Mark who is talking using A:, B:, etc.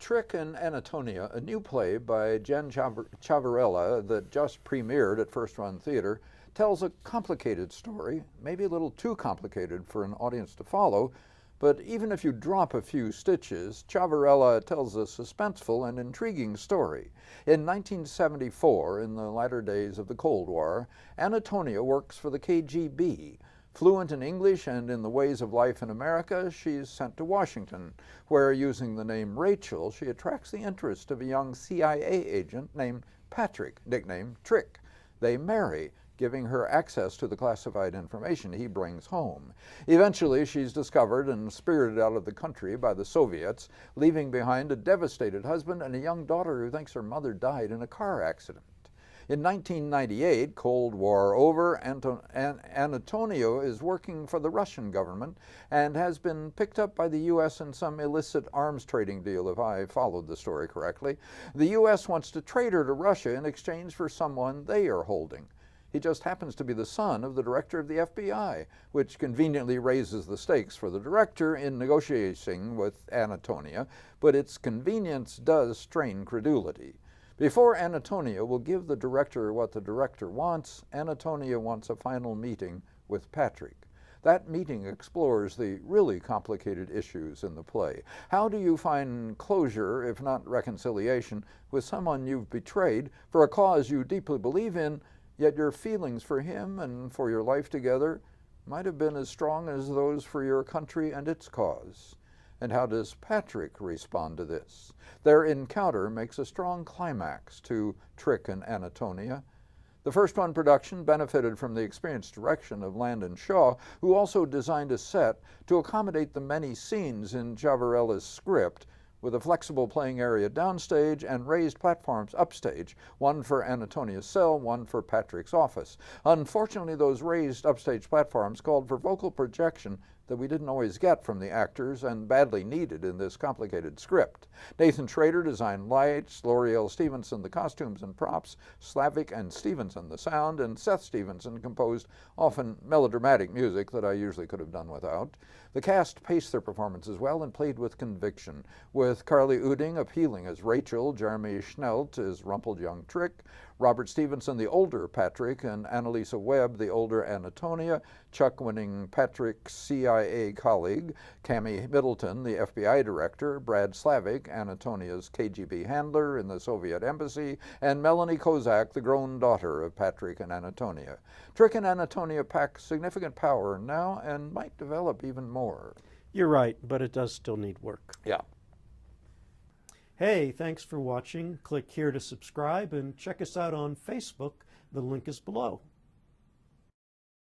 A: Trick and Antonia, a new play by Jen Chavarella that just premiered at First Run Theater, tells a complicated story, maybe a little too complicated for an audience to follow, but even if you drop a few stitches, Chavarella tells a suspenseful and intriguing story. In 1974, in the latter days of the Cold War, Antonia works for the KGB. Fluent in English and in the ways of life in America, she's sent to Washington, where, using the name Rachel, she attracts the interest of a young CIA agent named Patrick, nicknamed Trick. They marry, giving her access to the classified information he brings home. Eventually, she's discovered and spirited out of the country by the Soviets, leaving behind a devastated husband and a young daughter who thinks her mother died in a car accident. In 1998, Cold War over, Antonia is working for the Russian government and has been picked up by the U.S. in some illicit arms trading deal, if I followed the story correctly. The U.S. wants to trade her to Russia in exchange for someone they are holding. He just happens to be the son of the director of the FBI, which conveniently raises the stakes for the director in negotiating with Antonia, but its convenience does strain credulity. Before Antonia will give the director what the director wants, Antonia wants a final meeting with Patrick. That meeting explores the really complicated issues in the play. How do you find closure, if not reconciliation, with someone you've betrayed for a cause you deeply believe in, yet your feelings for him and for your life together might have been as strong as those for your country and its cause? And how does Patrick respond to this? Their encounter makes a strong climax to Trick and Antonia. The First Run production benefited from the experienced direction of Landon Shaw, who also designed a set to accommodate the many scenes in Chavarella's script, with a flexible playing area downstage and raised platforms upstage, one for Antonia's cell, one for Patrick's office. Unfortunately, those raised upstage platforms called for vocal projection that we didn't always get from the actors and badly needed in this complicated script. Nathan Schrader designed lights, L'Oreal Stevenson the costumes and props, Slavik and Stevenson the sound, and Seth Stevenson composed often melodramatic music that I usually could have done without. The cast paced their performances well and played with conviction, with Carly Uding appealing as Rachel, Jeremy Schnelt as rumpled young Trick, Robert Stevenson, the older Patrick, and Annalisa Webb, the older Antonia, Chuck-winning Patrick's CIA colleague, Cammie Middleton, the FBI director, Brad Slavik, Antonia's KGB handler in the Soviet embassy, and Melanie Kozak, the grown daughter of Patrick and Antonia. Trick and Antonia pack significant power now and might develop even more.
B: You're right, but it does still need work.
A: Yeah.
B: Hey, thanks for watching. Click here to subscribe and check us out on Facebook. The link is below.